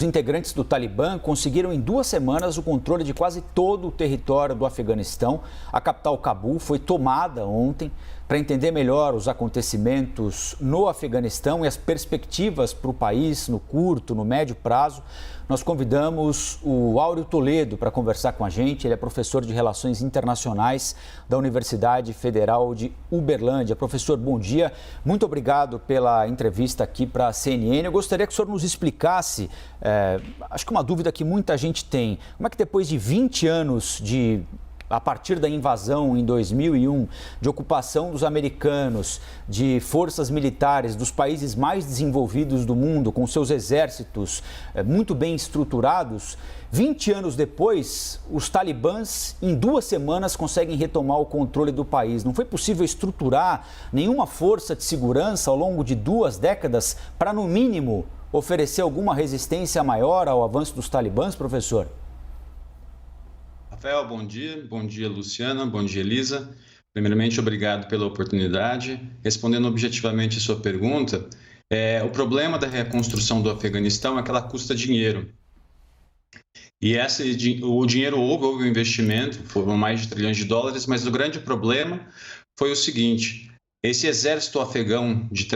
Os integrantes do Talibã conseguiram em 2 semanas o controle de quase todo o território do Afeganistão. A capital Cabul foi tomada ontem. Para entender melhor os acontecimentos no Afeganistão e as perspectivas para o país no curto, no médio prazo, nós convidamos o Áureo Toledo para conversar com a gente. Ele é professor de Relações Internacionais da Universidade Federal de Uberlândia. Professor, bom dia. Muito obrigado pela entrevista aqui para a CNN. Eu gostaria que o senhor nos explicasse, acho que uma dúvida que muita gente tem, como é que depois de 20 anos a partir da invasão em 2001, de ocupação dos americanos, de forças militares dos países mais desenvolvidos do mundo, com seus exércitos muito bem estruturados, 20 anos depois, os talibãs, em 2 semanas, conseguem retomar o controle do país. Não foi possível estruturar nenhuma força de segurança ao longo de 2 décadas para, no mínimo, oferecer alguma resistência maior ao avanço dos talibãs, professor? Rafael, bom dia Luciana, bom dia Elisa. Primeiramente, obrigado pela oportunidade. Respondendo objetivamente a sua pergunta, o problema da reconstrução do Afeganistão é que ela custa dinheiro. E o dinheiro houve um investimento, foram mais de trilhões de dólares, mas o grande problema foi o seguinte: esse exército afegão de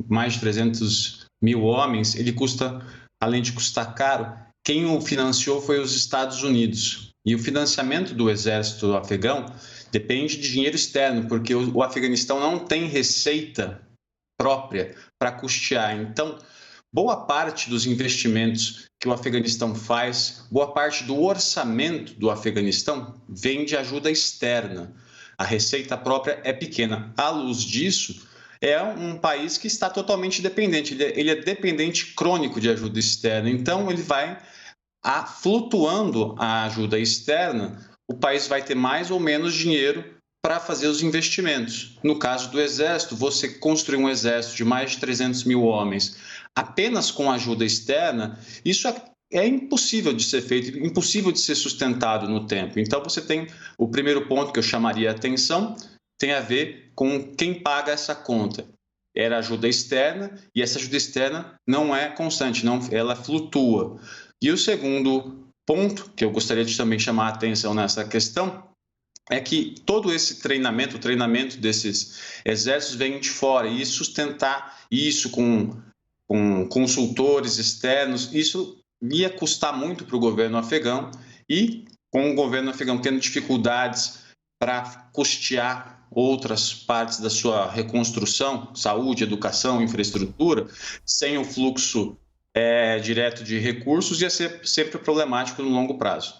mais de 300 mil homens, ele custa, além de custar caro, quem o financiou foi os Estados Unidos. E o financiamento do exército afegão depende de dinheiro externo, porque o Afeganistão não tem receita própria para custear. Então, boa parte dos investimentos que o Afeganistão faz, boa parte do orçamento do Afeganistão vem de ajuda externa. A receita própria é pequena. À luz disso, é um país que está totalmente dependente. Ele é dependente crônico de ajuda externa. Então, ele vai flutuando a ajuda externa, o país vai ter mais ou menos dinheiro para fazer os investimentos. No caso do Exército, você construir um exército de mais de 300 mil homens apenas com ajuda externa, isso é impossível de ser feito, impossível de ser sustentado no tempo. Então, você tem o primeiro ponto que eu chamaria a atenção, tem a ver com quem paga essa conta. Era ajuda externa e essa ajuda externa não é constante, ela flutua. E o segundo ponto, que eu gostaria de também chamar a atenção nessa questão, é que todo esse treinamento, o treinamento desses exércitos vem de fora, e sustentar isso com consultores externos, isso ia custar muito para o governo afegão, e com o governo afegão tendo dificuldades para custear outras partes da sua reconstrução, saúde, educação, infraestrutura, sem o fluxo direto de recursos, ia ser sempre problemático no longo prazo.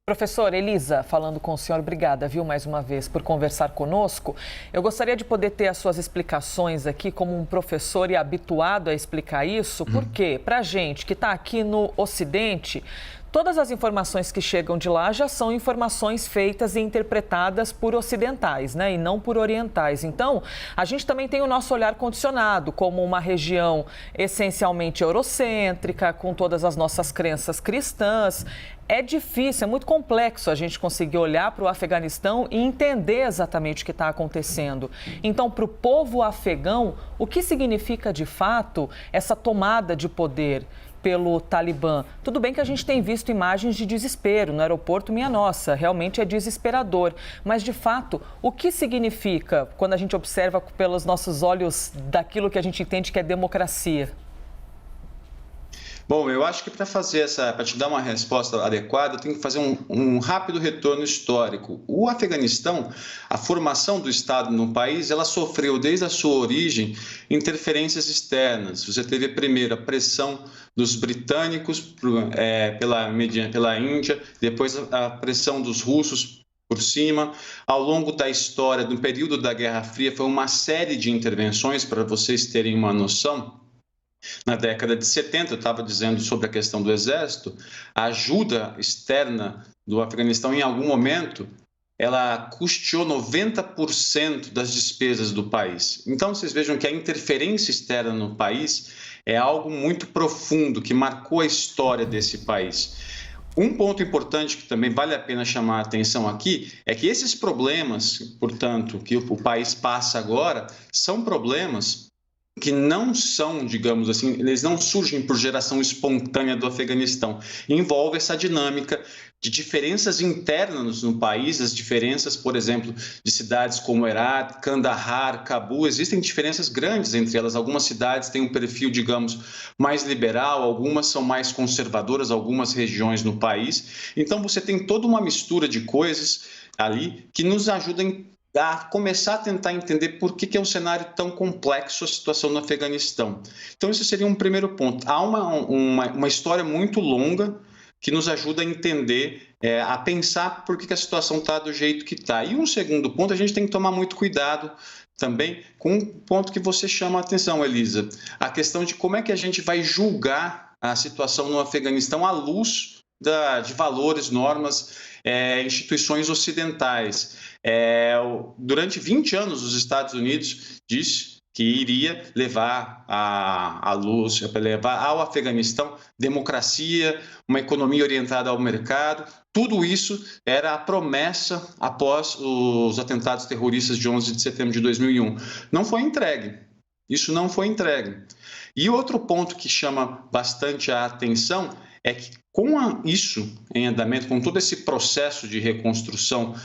Professor, Elisa, falando com o senhor, obrigada, viu, mais uma vez, por conversar conosco. Eu gostaria de poder ter as suas explicações aqui como um professor e habituado a explicar isso, porque para a gente que está aqui no Ocidente, todas as informações que chegam de lá já são informações feitas e interpretadas por ocidentais, né, e não por orientais. Então, a gente também tem o nosso olhar condicionado como uma região essencialmente eurocêntrica, com todas as nossas crenças cristãs. É difícil, é muito complexo a gente conseguir olhar para o Afeganistão e entender exatamente o que está acontecendo. Então, para o povo afegão, o que significa de fato essa tomada de poder pelo Talibã? Tudo bem que a gente tem visto imagens de desespero no aeroporto Minha Nossa, realmente é desesperador. Mas, de fato, o que significa quando a gente observa pelos nossos olhos daquilo que a gente entende que é democracia? Bom, eu acho que para te dar uma resposta adequada, eu tenho que fazer um rápido retorno histórico. O Afeganistão, a formação do Estado no país, ela sofreu desde a sua origem interferências externas. Você teve a primeira pressão dos britânicos pela Índia, depois a pressão dos russos por cima. Ao longo da história, no período da Guerra Fria, foi uma série de intervenções, para vocês terem uma noção. Na década de 70, eu estava dizendo sobre a questão do exército, a ajuda externa do Afeganistão, em algum momento, ela custeou 90% das despesas do país. Então, vocês vejam que a interferência externa no país é algo muito profundo, que marcou a história desse país. Um ponto importante que também vale a pena chamar a atenção aqui é que esses problemas, portanto, que o país passa agora, são problemas que não são, digamos assim, eles não surgem por geração espontânea do Afeganistão. Envolve essa dinâmica de diferenças internas no país, as diferenças, por exemplo, de cidades como Herat, Kandahar, Cabul, existem diferenças grandes entre elas. Algumas cidades têm um perfil, digamos, mais liberal, algumas são mais conservadoras, algumas regiões no país. Então, você tem toda uma mistura de coisas ali que nos ajudam a começar a tentar entender por que é um cenário tão complexo a situação no Afeganistão. Então, esse seria um primeiro ponto. Há uma história muito longa que nos ajuda a entender, a pensar por que a situação está do jeito que está. E um segundo ponto, a gente tem que tomar muito cuidado também com um ponto que você chama a atenção, Elisa, a questão de como é que a gente vai julgar a situação no Afeganistão à luz de valores, normas, instituições ocidentais. Durante 20 anos, os Estados Unidos disse que iria levar levar ao Afeganistão democracia, uma economia orientada ao mercado. Tudo isso era a promessa após os atentados terroristas de 11 de setembro de 2001. Não foi entregue. Isso não foi entregue. E outro ponto que chama bastante a atenção é que, com isso em andamento, com todo esse processo de reconstrução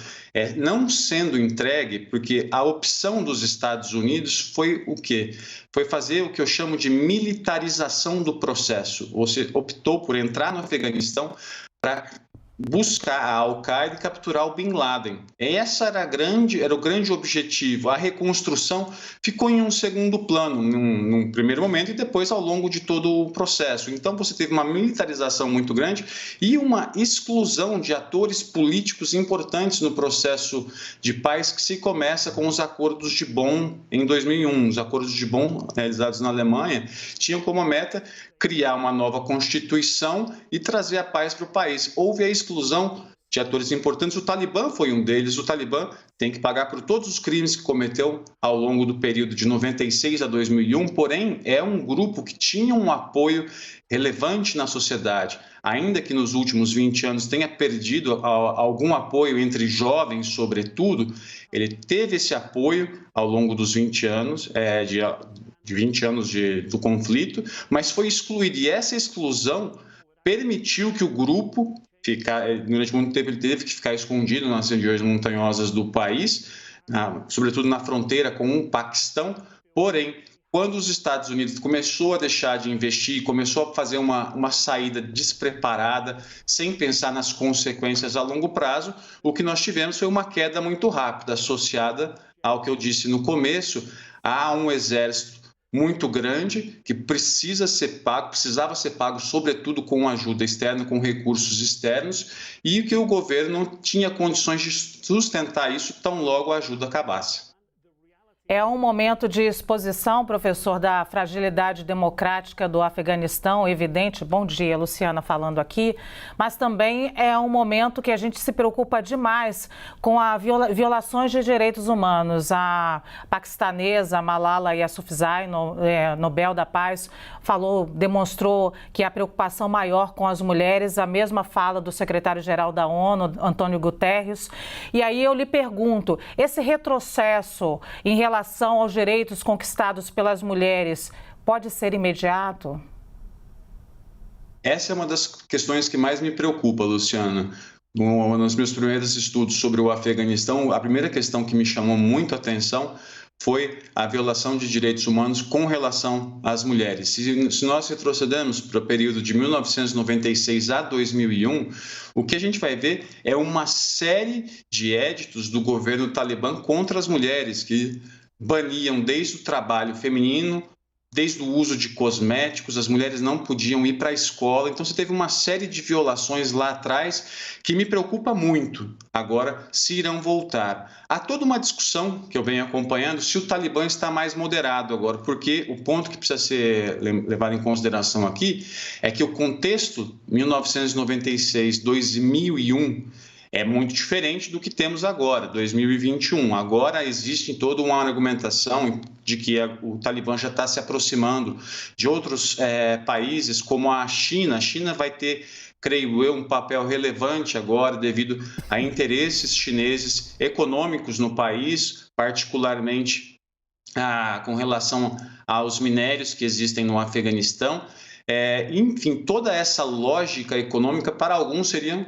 não sendo entregue, porque a opção dos Estados Unidos foi o quê? Foi fazer o que eu chamo de militarização do processo. Você optou por entrar no Afeganistão para buscar a Al-Qaeda e capturar o Bin Laden. Esse era o grande objetivo. A reconstrução ficou em um segundo plano, num primeiro momento, e depois ao longo de todo o processo. Então, você teve uma militarização muito grande e uma exclusão de atores políticos importantes no processo de paz, que se começa com os acordos de Bonn em 2001. Os acordos de Bonn, realizados na Alemanha, tinham como meta criar uma nova Constituição e trazer a paz para o país. Houve a exclusão de atores importantes, o Talibã foi um deles. O Talibã tem que pagar por todos os crimes que cometeu ao longo do período de 96 a 2001, porém é um grupo que tinha um apoio relevante na sociedade. Ainda que nos últimos 20 anos tenha perdido algum apoio entre jovens, sobretudo, ele teve esse apoio ao longo dos 20 anos, de 20 anos do conflito, mas foi excluído. E essa exclusão permitiu que o grupo, durante muito tempo, ele teve que ficar escondido nas regiões montanhosas do país, sobretudo na fronteira com o Paquistão. Porém, quando os Estados Unidos começou a deixar de investir, começou a fazer uma saída despreparada, sem pensar nas consequências a longo prazo, o que nós tivemos foi uma queda muito rápida, associada ao que eu disse no começo, a um exército muito grande, que precisava ser pago, sobretudo com ajuda externa, com recursos externos, e que o governo não tinha condições de sustentar isso tão logo a ajuda acabasse. É um momento de exposição, professor, da fragilidade democrática do Afeganistão, evidente. Bom dia, Luciana falando aqui. Mas também é um momento que a gente se preocupa demais com as violações de direitos humanos. A paquistanesa Malala Yousafzai, Nobel da Paz, demonstrou que a preocupação maior com as mulheres, a mesma fala do secretário-geral da ONU, Antônio Guterres. E aí eu lhe pergunto, esse retrocesso em relação aos direitos conquistados pelas mulheres pode ser imediato? Essa é uma das questões que mais me preocupa, Luciana. Nos meus primeiros estudos sobre o Afeganistão, a primeira questão que me chamou muito a atenção foi a violação de direitos humanos com relação às mulheres. Se nós retrocedermos para o período de 1996 a 2001, o que a gente vai ver é uma série de éditos do governo Talibã contra as mulheres, que baniam desde o trabalho feminino, desde o uso de cosméticos, as mulheres não podiam ir para a escola. Então, você teve uma série de violações lá atrás que me preocupa muito. Agora, se irão voltar. Há toda uma discussão que eu venho acompanhando se o Talibã está mais moderado agora, porque o ponto que precisa ser levado em consideração aqui é que o contexto 1996, 2001, é muito diferente do que temos agora, 2021. Agora existe toda uma argumentação de que o Talibã já está se aproximando de outros países, como a China. A China vai ter, creio eu, um papel relevante agora devido a interesses chineses econômicos no país, particularmente com relação aos minérios que existem no Afeganistão. Enfim, toda essa lógica econômica, para alguns, seria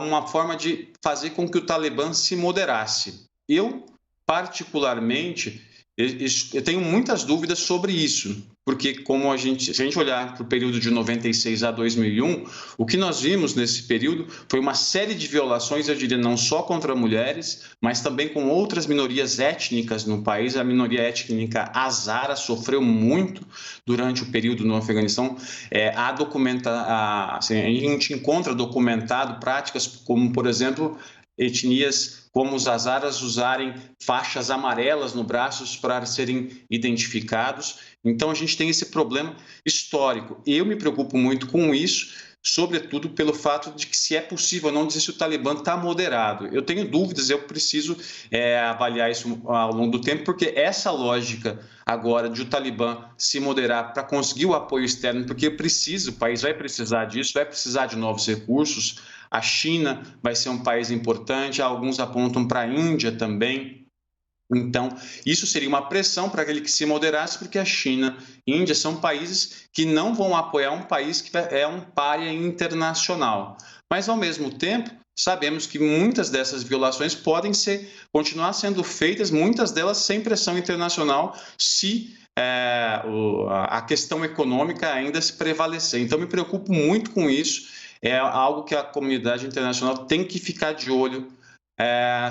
uma forma de fazer com que o Talibã se moderasse. Eu, particularmente, eu tenho muitas dúvidas sobre isso, porque se a gente olhar para o período de 96 a 2001, o que nós vimos nesse período foi uma série de violações, eu diria, não só contra mulheres, mas também com outras minorias étnicas no país. A minoria étnica Hazara sofreu muito durante o período no Afeganistão. A gente encontra documentado práticas como, por exemplo, etnias como os Hazaras usarem faixas amarelas no braço para serem identificados. Então, a gente tem esse problema histórico. Eu me preocupo muito com isso, sobretudo pelo fato de que, se é possível, não dizer se o Talibã está moderado. Eu tenho dúvidas, eu preciso avaliar isso ao longo do tempo, porque essa lógica agora de o Talibã se moderar para conseguir o apoio externo, porque o país vai precisar disso, vai precisar de novos recursos. A China vai ser um país importante, alguns apontam para a Índia também. Então, isso seria uma pressão para aquele que se moderasse, porque a China e a Índia são países que não vão apoiar um país que é um pária internacional. Mas, ao mesmo tempo, sabemos que muitas dessas violações podem continuar sendo feitas, muitas delas sem pressão internacional, se a questão econômica ainda se prevalecer. Então, me preocupo muito com isso. É algo que a comunidade internacional tem que ficar de olho,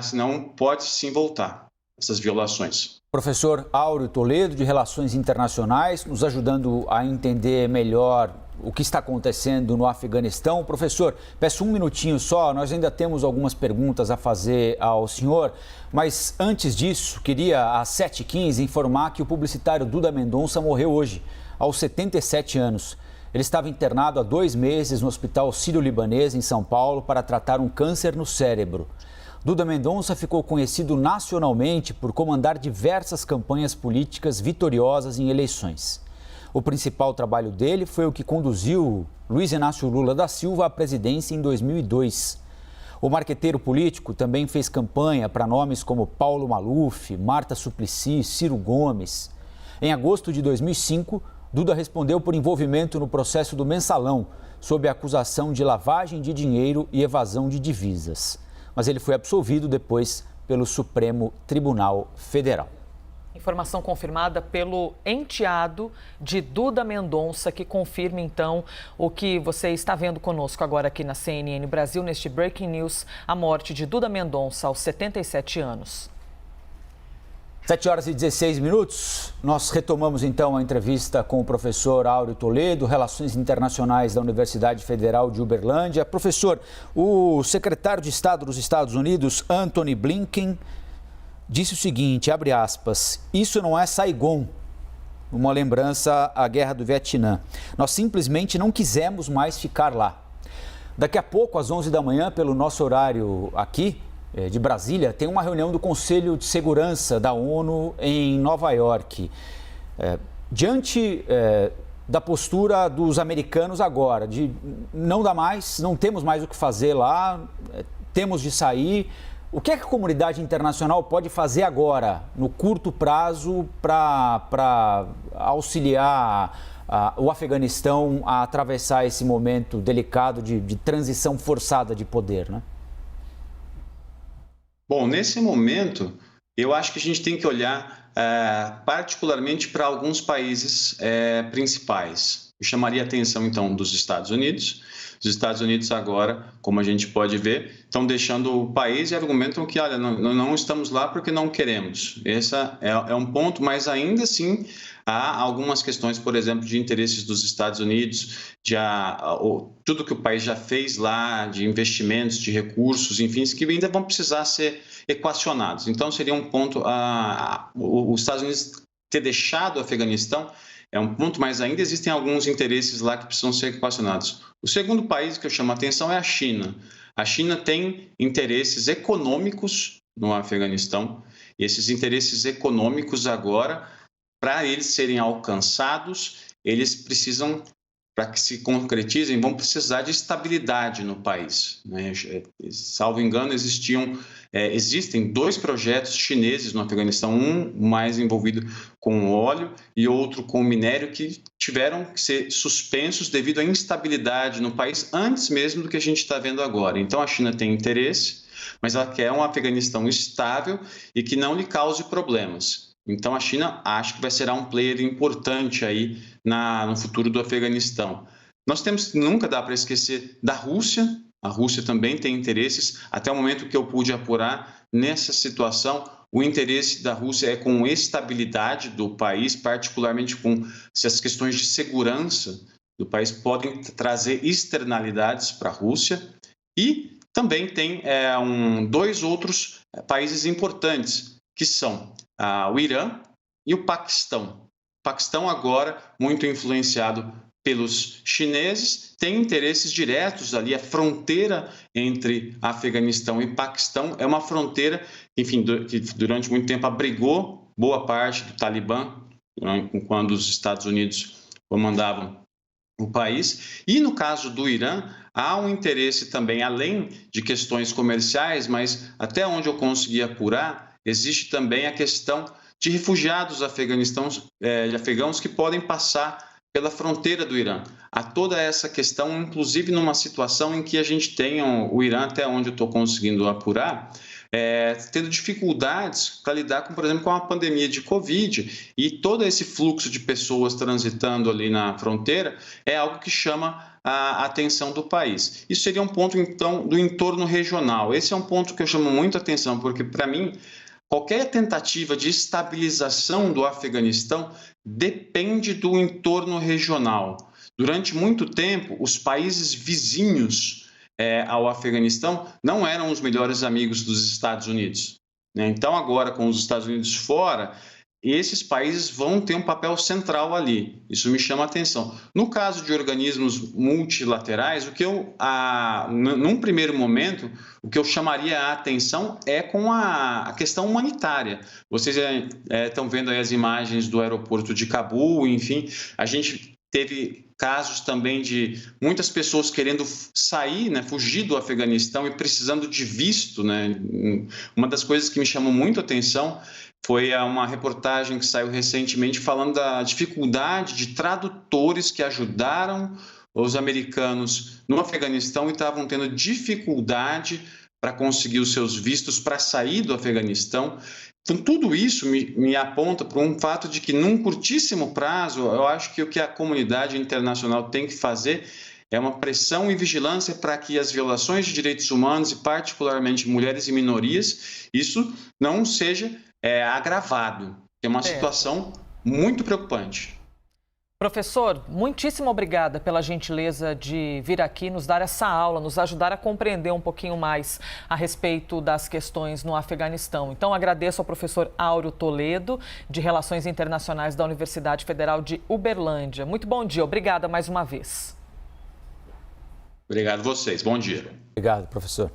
senão pode sim voltar essas violações. Professor Áureo Toledo, de Relações Internacionais, nos ajudando a entender melhor o que está acontecendo no Afeganistão. Professor, peço um minutinho só, nós ainda temos algumas perguntas a fazer ao senhor, mas antes disso, queria, às 7h15, informar que o publicitário Duda Mendonça morreu hoje, aos 77 anos. Ele estava internado há 2 meses no Hospital Sírio-Libanês, em São Paulo, para tratar um câncer no cérebro. Duda Mendonça ficou conhecido nacionalmente por comandar diversas campanhas políticas vitoriosas em eleições. O principal trabalho dele foi o que conduziu Luiz Inácio Lula da Silva à presidência em 2002. O marqueteiro político também fez campanha para nomes como Paulo Maluf, Marta Suplicy, Ciro Gomes. Em agosto de 2005, Duda respondeu por envolvimento no processo do Mensalão, sob a acusação de lavagem de dinheiro e evasão de divisas. Mas ele foi absolvido depois pelo Supremo Tribunal Federal. Informação confirmada pelo enteado de Duda Mendonça, que confirma, então, o que você está vendo conosco agora aqui na CNN Brasil, neste Breaking News, a morte de Duda Mendonça aos 77 anos. 7h16, nós retomamos então a entrevista com o professor Áureo Toledo, Relações Internacionais da Universidade Federal de Uberlândia. Professor, o secretário de Estado dos Estados Unidos, Antony Blinken, disse o seguinte, abre aspas, isso não é Saigon, uma lembrança à Guerra do Vietnã. Nós simplesmente não quisemos mais ficar lá. Daqui a pouco, às 11 da manhã, pelo nosso horário aqui, de Brasília, tem uma reunião do Conselho de Segurança da ONU em Nova York. Diante da postura dos americanos agora, de não dá mais, não temos mais o que fazer lá, temos de sair, o que é que a comunidade internacional pode fazer agora, no curto prazo, para auxiliar o Afeganistão a atravessar esse momento delicado de transição forçada de poder, né? Bom, nesse momento, eu acho que a gente tem que olhar particularmente para alguns países principais. Eu chamaria a atenção, então, dos Estados Unidos. Os Estados Unidos agora, como a gente pode ver, estão deixando o país e argumentam que, olha, não estamos lá porque não queremos. Esse é um ponto, mas ainda assim há algumas questões, por exemplo, de interesses dos Estados Unidos, tudo que o país já fez lá, de investimentos, de recursos, enfim, que ainda vão precisar ser equacionados. Então, seria um ponto, os Estados Unidos ter deixado o Afeganistão é um ponto, mas ainda existem alguns interesses lá que precisam ser equacionados. O segundo país que eu chamo a atenção é a China. A China tem interesses econômicos no Afeganistão, e esses interesses econômicos agora, para eles serem alcançados, eles precisam para que se concretizem, vão precisar de estabilidade no país, né? Salvo engano, existem 2 projetos chineses no Afeganistão, um mais envolvido com óleo e outro com minério, que tiveram que ser suspensos devido à instabilidade no país, antes mesmo do que a gente está vendo agora. Então, a China tem interesse, mas ela quer um Afeganistão estável e que não lhe cause problemas. Então, a China acho que será um player importante aí no futuro do Afeganistão. Nunca dá para esquecer da Rússia. A Rússia também tem interesses. Até o momento que eu pude apurar, nessa situação, o interesse da Rússia é com estabilidade do país, particularmente se as questões de segurança do país podem trazer externalidades para a Rússia. E também tem 2 outros países importantes, que são o Irã e o Paquistão. O Paquistão agora, muito influenciado pelos chineses, tem interesses diretos ali. A fronteira entre Afeganistão e Paquistão é uma fronteira, enfim, que durante muito tempo abrigou boa parte do Talibã, quando os Estados Unidos comandavam o país. E no caso do Irã, há um interesse também, além de questões comerciais, mas até onde eu consegui apurar, existe também a questão de refugiados afegãos que podem passar pela fronteira do Irã. Há toda essa questão, inclusive numa situação em que a gente tem o Irã, até onde eu estou conseguindo apurar, tendo dificuldades para lidar com, por exemplo, com a pandemia de Covid, e todo esse fluxo de pessoas transitando ali na fronteira é algo que chama a atenção do país. Isso seria um ponto, então, do entorno regional. Esse é um ponto que eu chamo muito a atenção, porque, para mim, qualquer tentativa de estabilização do Afeganistão depende do entorno regional. Durante muito tempo, os países vizinhos ao Afeganistão não eram os melhores amigos dos Estados Unidos, né? Então, agora, com os Estados Unidos fora, esses países vão ter um papel central ali. Isso me chama a atenção. No caso de organismos multilaterais, num primeiro momento, o que eu chamaria a atenção é com a questão humanitária. Vocês estão vendo aí as imagens do aeroporto de Cabul, enfim, a gente teve casos também de muitas pessoas querendo sair, né, fugir do Afeganistão e precisando de visto, né? Uma das coisas que me chamou muito a atenção foi uma reportagem que saiu recentemente falando da dificuldade de tradutores que ajudaram os americanos no Afeganistão e estavam tendo dificuldade para conseguir os seus vistos para sair do Afeganistão. Então, tudo isso me aponta para um fato de que, num curtíssimo prazo, eu acho que o que a comunidade internacional tem que fazer é uma pressão e vigilância para que as violações de direitos humanos, e particularmente mulheres e minorias, isso não seja agravado. É uma situação muito preocupante. Professor, muitíssimo obrigada pela gentileza de vir aqui nos dar essa aula, nos ajudar a compreender um pouquinho mais a respeito das questões no Afeganistão. Então, agradeço ao professor Áureo Toledo, de Relações Internacionais da Universidade Federal de Uberlândia. Muito bom dia, obrigada mais uma vez. Obrigado a vocês, bom dia. Obrigado, professor.